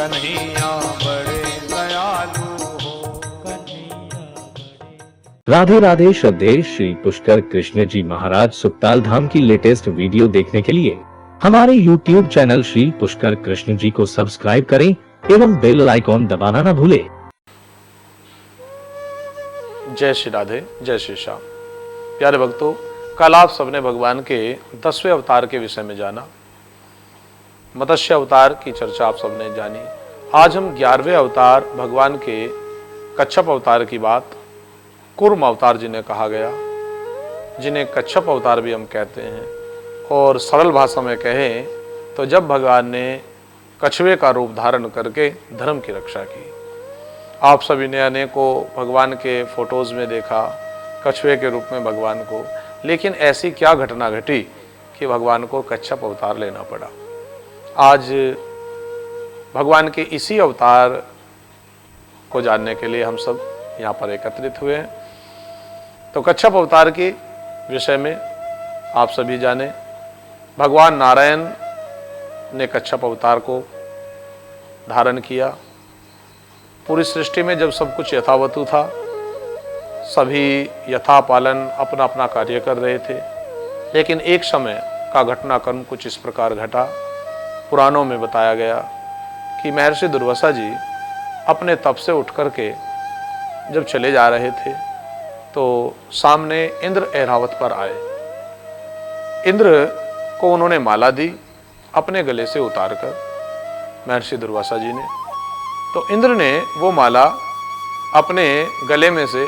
कन्हैया बड़े दयालु हो। राधे राधे। श्रद्धेय श्री पुष्कर कृष्ण जी महाराज सुखताल धाम की लेटेस्ट वीडियो देखने के लिए हमारे YouTube चैनल श्री पुष्कर कृष्ण जी को सब्सक्राइब करें एवं बेल आइकॉन दबाना न भूलें। जय श्री राधे, जय श्री श्याम। प्यारे भक्तों, कल आप सबने भगवान के 10वें अवतार के विषय में जाना। मत्स्य अवतार की चर्चा आप सबने जानी। आज हम 11वें अवतार भगवान के कच्छप अवतार की बात, कूर्म अवतार जिन्हें कहा गया, जिन्हें कच्छप अवतार भी हम कहते हैं, और सरल भाषा में कहें तो जब भगवान ने कछुए का रूप धारण करके धर्म की रक्षा की। आप सभी ने अनेकों भगवान के फोटोज में देखा कछुए के रूप में भगवान को, लेकिन ऐसी क्या घटना घटी कि भगवान को कच्छप अवतार लेना पड़ा। आज भगवान के इसी अवतार को जानने के लिए हम सब यहाँ पर एकत्रित हुए हैं। तो कच्छप अवतार के विषय में आप सभी जाने। भगवान नारायण ने कच्छप अवतार को धारण किया। पूरी सृष्टि में जब सब कुछ यथावतु था, सभी यथापालन अपना अपना कार्य कर रहे थे, लेकिन एक समय का घटनाक्रम कुछ इस प्रकार घटा। पुराणों में बताया गया कि महर्षि दुर्वासा जी अपने तप से उठ करके जब चले जा रहे थे तो सामने इंद्र ऐरावत पर आए। इंद्र को उन्होंने माला दी अपने गले से उतारकर, महर्षि दुर्वासा जी ने। तो इंद्र ने वो माला अपने गले में से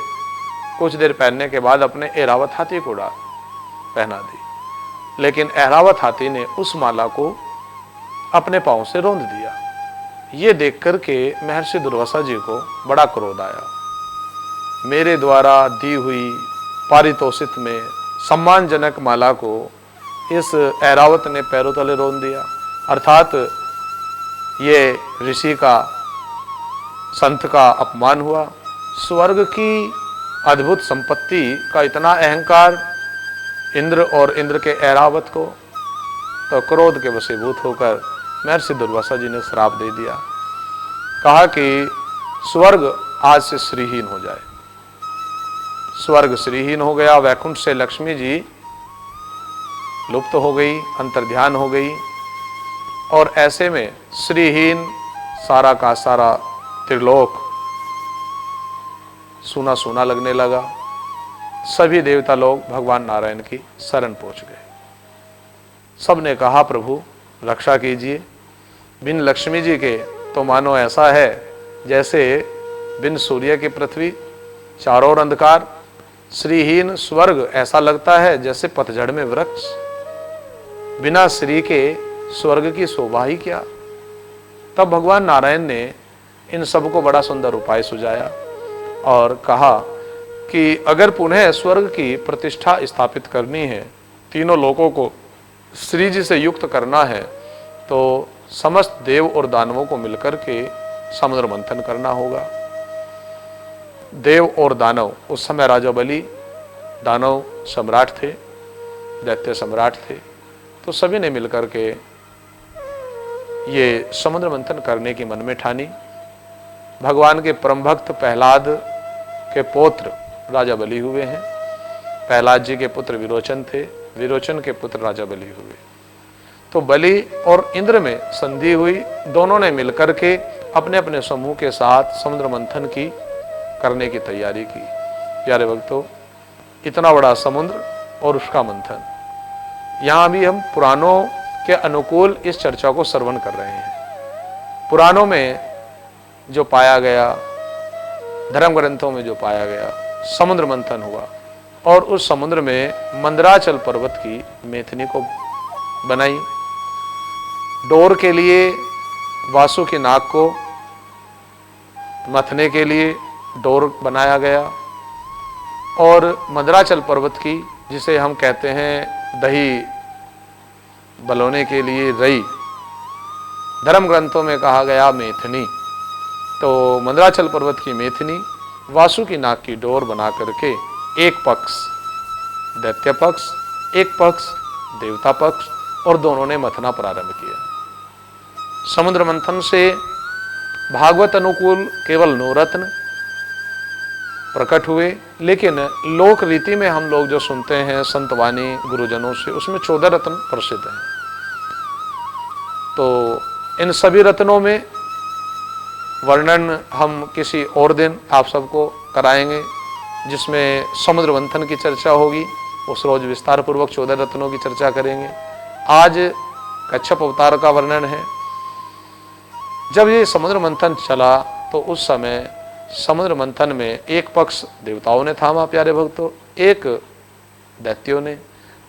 कुछ देर पहनने के बाद अपने ऐरावत हाथी को पहना दी, लेकिन ऐरावत हाथी ने उस माला को अपने पांव से रौंद दिया। ये देख करके महर्षि दुर्वासा जी को बड़ा क्रोध आया। मेरे द्वारा दी हुई पारितोषित में सम्मानजनक माला को इस ऐरावत ने पैरों तले रौंद दिया, अर्थात ये ऋषि का, संत का अपमान हुआ। स्वर्ग की अद्भुत संपत्ति का इतना अहंकार इंद्र और इंद्र के ऐरावत को। तो क्रोध के वशीभूत होकर महर्षि दुर्वासा जी ने श्राप दे दिया। कहा कि स्वर्ग आज से श्रीहीन हो जाए। स्वर्ग श्रीहीन हो गया। वैकुंठ से लक्ष्मी जी लुप्त हो गई, अंतर्ध्यान हो गई, और ऐसे में श्रीहीन सारा का सारा त्रिलोक सूना सूना लगने लगा। सभी देवता लोग भगवान नारायण की शरण पहुंच गए। सबने कहा, प्रभु रक्षा कीजिए। बिन लक्ष्मी जी के तो मानो ऐसा है जैसे बिन सूर्य की पृथ्वी, चारों ओर अंधकार। श्रीहीन स्वर्ग ऐसा लगता है जैसे पतझड़ में वृक्ष। बिना श्री के स्वर्ग की शोभा ही क्या। तब भगवान नारायण ने इन सबको बड़ा सुंदर उपाय सुझाया और कहा कि अगर पुनः स्वर्ग की प्रतिष्ठा स्थापित करनी है, तीनों लोकों को श्री जी से युक्त करना है, तो समस्त देव और दानवों को मिलकर के समुद्र मंथन करना होगा। देव और दानव, उस समय राजा बलि दानव सम्राट थे, दैत्य सम्राट थे, तो सभी ने मिलकर के ये समुद्र मंथन करने की मन में ठानी। भगवान के परम भक्त प्रहलाद के पुत्र राजा बलि हुए हैं। प्रहलाद जी के पुत्र विरोचन थे, विरोचन के पुत्र राजा बलि हुए। तो बलि और इंद्र में संधि हुई। दोनों ने मिलकर के अपने अपने समूह के साथ समुद्र मंथन की करने की तैयारी की। प्यारे भक्तों, इतना बड़ा समुद्र और उसका मंथन, यहाँ भी हम पुराणों के अनुकूल इस चर्चा को श्रवण कर रहे हैं। पुराणों में जो पाया गया, धर्म ग्रंथों में जो पाया गया, समुद्र मंथन हुआ और उस समुद्र में मंदराचल पर्वत की मेथनी को बनाई। डोर के लिए वासु की नाक को मथने के लिए डोर बनाया गया, और मंदराचल पर्वत की, जिसे हम कहते हैं दही बलौने के लिए रई, धर्म ग्रंथों में कहा गया मेथनी। तो मंदराचल पर्वत की मेथनी, वासु की नाक की डोर बना करके एक पक्ष दैत्य पक्ष, एक पक्ष देवता पक्ष, और दोनों ने मथना प्रारंभ किया। समुद्र मंथन से भागवत अनुकूल केवल 9 रत्न प्रकट हुए, लेकिन लोक रीति में हम लोग जो सुनते हैं संतवाणी गुरुजनों से, उसमें 14 रत्न प्रसिद्ध हैं। तो इन सभी रत्नों में वर्णन हम किसी और दिन आप सबको कराएंगे, जिसमें समुद्र मंथन की चर्चा होगी। उस रोज विस्तार पूर्वक 14 रत्नों की चर्चा करेंगे। आज कच्छप अवतार का वर्णन है। जब ये समुद्र मंथन चला तो उस समय समुद्र मंथन में एक पक्ष देवताओं ने थामा प्यारे भक्तों, एक दैत्यों ने।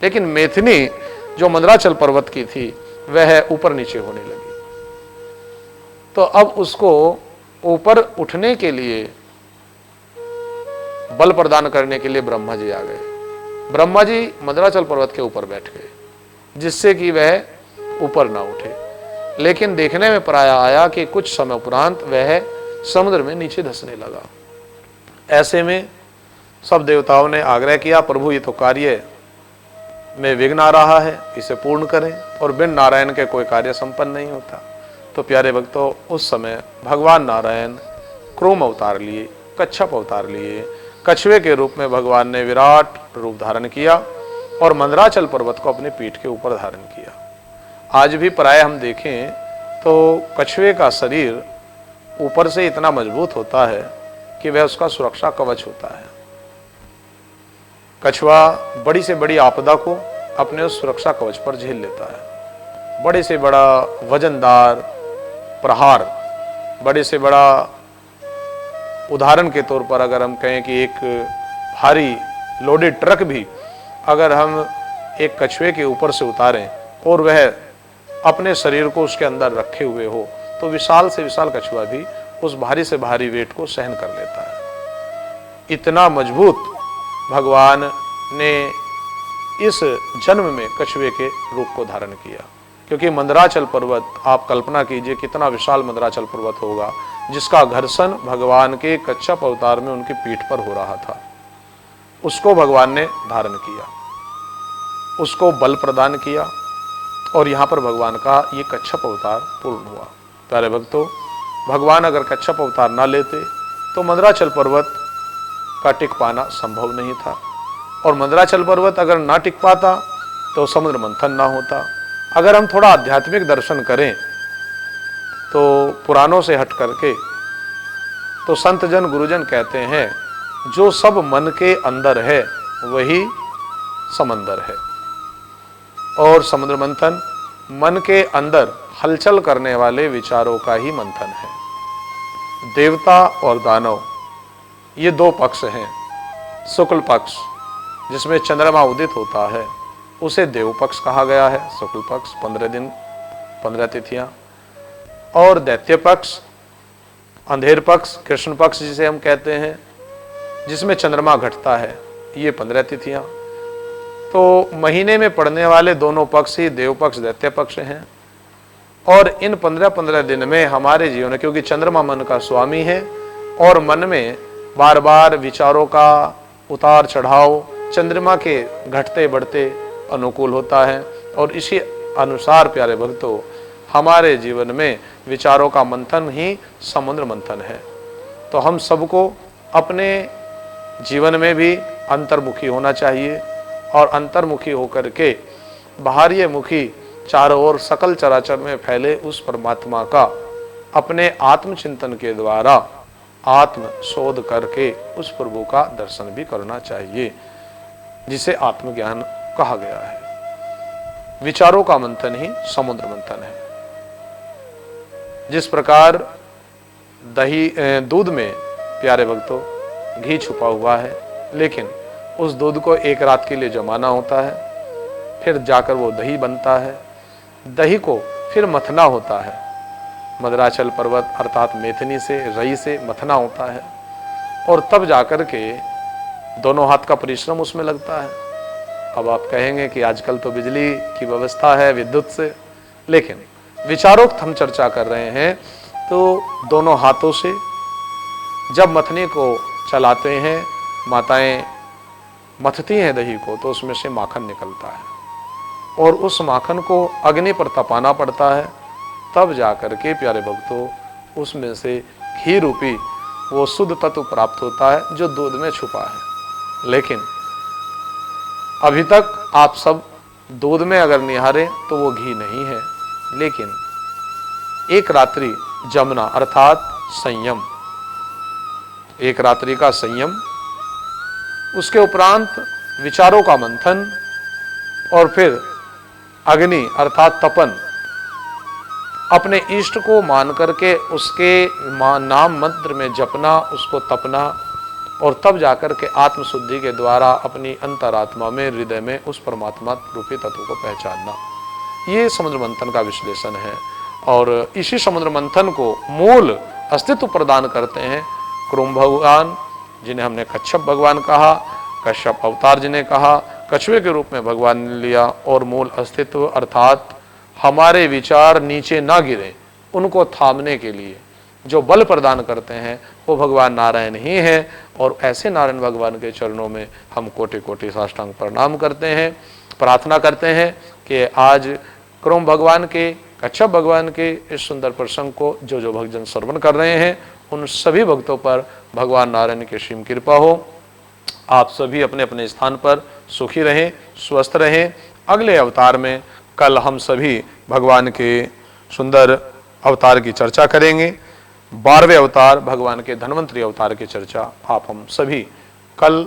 लेकिन मैथिनी जो मंदराचल पर्वत की थी वह ऊपर नीचे होने लगी। तो अब उसको ऊपर उठने के लिए, बल प्रदान करने के लिए ब्रह्मा जी आ गए। ब्रह्मा जी मंदराचल पर्वत के ऊपर बैठ गए, जिससे कि वह ऊपर ना उठे। लेकिन देखने में प्राय आया कि कुछ समय उपरांत वह समुद्र में नीचे धंसने लगा। ऐसे में सब देवताओं ने आग्रह किया, प्रभु ये तो कार्य में विघ्न आ रहा है, इसे पूर्ण करें, और बिन नारायण के कोई कार्य संपन्न नहीं होता। तो प्यारे भक्तों, उस समय भगवान नारायण क्रोम अवतार लिए, कच्छप अवतार लिए। कछुए के रूप में भगवान ने विराट रूप धारण किया और मंदराचल पर्वत को अपने पीठ के ऊपर धारण किया। आज भी प्राय हम देखें तो कछुए का शरीर ऊपर से इतना मजबूत होता है कि वह उसका सुरक्षा कवच होता है। कछुआ बड़ी से बड़ी आपदा को अपने उस सुरक्षा कवच पर झेल लेता है। बड़े से बड़ा वजनदार प्रहार, बड़े से बड़ा, उदाहरण के तौर पर अगर हम कहें कि एक भारी लोडेड ट्रक भी अगर हम एक कछुए के ऊपर से उतारें और वह अपने शरीर को उसके अंदर रखे हुए हो, तो विशाल से विशाल कछुआ भी उस भारी से भारी वेट को सहन कर लेता है। इतना मजबूत भगवान ने इस जन्म में कछुए के रूप को धारण किया। क्योंकि मंदराचल पर्वत, आप कल्पना कीजिए कितना विशाल मंदराचल पर्वत होगा, जिसका घर्षण भगवान के कच्छप अवतार में उनकी पीठ पर हो रहा था। उसको भगवान ने धारण किया, उसको बल प्रदान किया, और यहाँ पर भगवान का ये कच्छप अवतार पूर्ण हुआ। प्यारे भक्तों, भगवान अगर कच्छप अवतार ना लेते तो मंदराचल पर्वत का टिक पाना संभव नहीं था, और मंदराचल पर्वत अगर ना टिक पाता तो समुद्र मंथन ना होता। अगर हम थोड़ा आध्यात्मिक दर्शन करें तो पुराणों से हट करके, तो संत जन गुरुजन कहते हैं, जो सब मन के अंदर है वही समंदर है। और समुद्र मंथन मन के अंदर हलचल करने वाले विचारों का ही मंथन है। देवता और दानव ये दो पक्ष हैं। शुक्ल पक्ष जिसमें चंद्रमा उदित होता है उसे देव पक्ष कहा गया है, शुक्ल पक्ष 15 दिन 15 तिथियां। और दैत्य पक्ष, अंधेर पक्ष, कृष्ण पक्ष जिसे हम कहते हैं, जिसमें चंद्रमा घटता है, ये 15 तिथियां। तो महीने में पड़ने वाले दोनों पक्ष ही देव पक्ष दैत्य पक्ष हैं। और इन 15-15 दिन में हमारे जीवन, क्योंकि चंद्रमा मन का स्वामी है और मन में बार बार विचारों का उतार चढ़ाव चंद्रमा के घटते बढ़ते अनुकूल होता है, और इसी अनुसार प्यारे भक्तों हमारे जीवन में विचारों का मंथन ही समुद्र मंथन है। तो हम सबको अपने जीवन में भी अंतर्मुखी होना चाहिए, और अंतर्मुखी होकर के बाहरी मुखी चारों ओर सकल चराचर में फैले उस परमात्मा का अपने आत्मचिंतन के द्वारा आत्म शोध करके उस प्रभु का दर्शन भी करना चाहिए, जिसे आत्मज्ञान कहा गया है। विचारों का मंथन ही समुद्र मंथन है। जिस प्रकार दूध में प्यारे भक्तों घी छुपा हुआ है, लेकिन उस दूध को एक रात के लिए जमाना होता है, फिर जाकर वो दही बनता है। दही को फिर मथना होता है, मंदराचल पर्वत अर्थात मैथिनी से, रई से मथना होता है, और तब जाकर के दोनों हाथ का परिश्रम उसमें लगता है। अब आप कहेंगे कि आजकल तो बिजली की व्यवस्था है विद्युत से, लेकिन विचारोक्त हम चर्चा कर रहे हैं, तो दोनों हाथों से जब मथने को चलाते हैं, माताएं मथती हैं दही को, तो उसमें से माखन निकलता है, और उस माखन को अग्नि पर तपाना पड़ता है, तब जाकर के प्यारे भक्तों उसमें से घी रूपी वो शुद्ध तत्व प्राप्त होता है जो दूध में छुपा है। लेकिन अभी तक आप सब दूध में अगर निहारे तो वो घी नहीं है, लेकिन एक रात्रि जमना अर्थात संयम, एक रात्रि का संयम, उसके उपरांत विचारों का मंथन और फिर अग्नि अर्थात तपन, अपने इष्ट को मान करके उसके नाम मंत्र में जपना, उसको तपना और तब जाकर के आत्मशुद्धि के द्वारा अपनी अंतरात्मा में, हृदय में उस परमात्मा रूपी तत्व को पहचानना, ये समुद्र मंथन का विश्लेषण है। और इसी समुद्र मंथन को मूल अस्तित्व प्रदान करते हैं कुरुम भगवान, जिन्हें हमने कच्छप भगवान कहा, कश्यप अवतार जिन्हें कहा, कछुए के रूप में भगवान ने लिया, और मूल अस्तित्व अर्थात हमारे विचार नीचे ना गिरे उनको थामने के लिए जो बल प्रदान करते हैं वो भगवान नारायण ही हैं। और ऐसे नारायण भगवान के चरणों में हम कोटि कोटि साष्टांग प्रणाम करते हैं, प्रार्थना करते हैं कि आज कुरुम भगवान के, कच्छप भगवान के इस सुंदर प्रसंग को जो जो भक्तजन श्रवण कर रहे हैं उन सभी भक्तों पर भगवान नारायण की असीम कृपा हो। आप सभी अपने अपने स्थान पर सुखी रहें, स्वस्थ रहें। अगले अवतार में कल हम सभी भगवान के सुंदर अवतार की चर्चा करेंगे। 12वें अवतार भगवान के धन्वंतरी अवतार की चर्चा आप हम सभी कल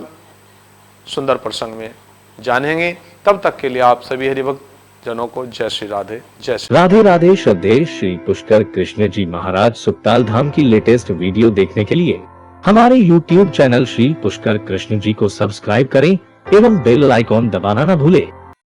सुंदर प्रसंग में जानेंगे। तब तक के लिए आप सभी हरिभक्त जनों को जय श्री राधे, जय श्री राधे राधे। श्रद्धेय श्री पुष्कर कृष्ण जी महाराज सुकताल धाम की लेटेस्ट वीडियो देखने के लिए हमारे YouTube चैनल श्री पुष्कर कृष्ण जी को सब्सक्राइब करें एवं बेल आइकॉन दबाना न भूलें।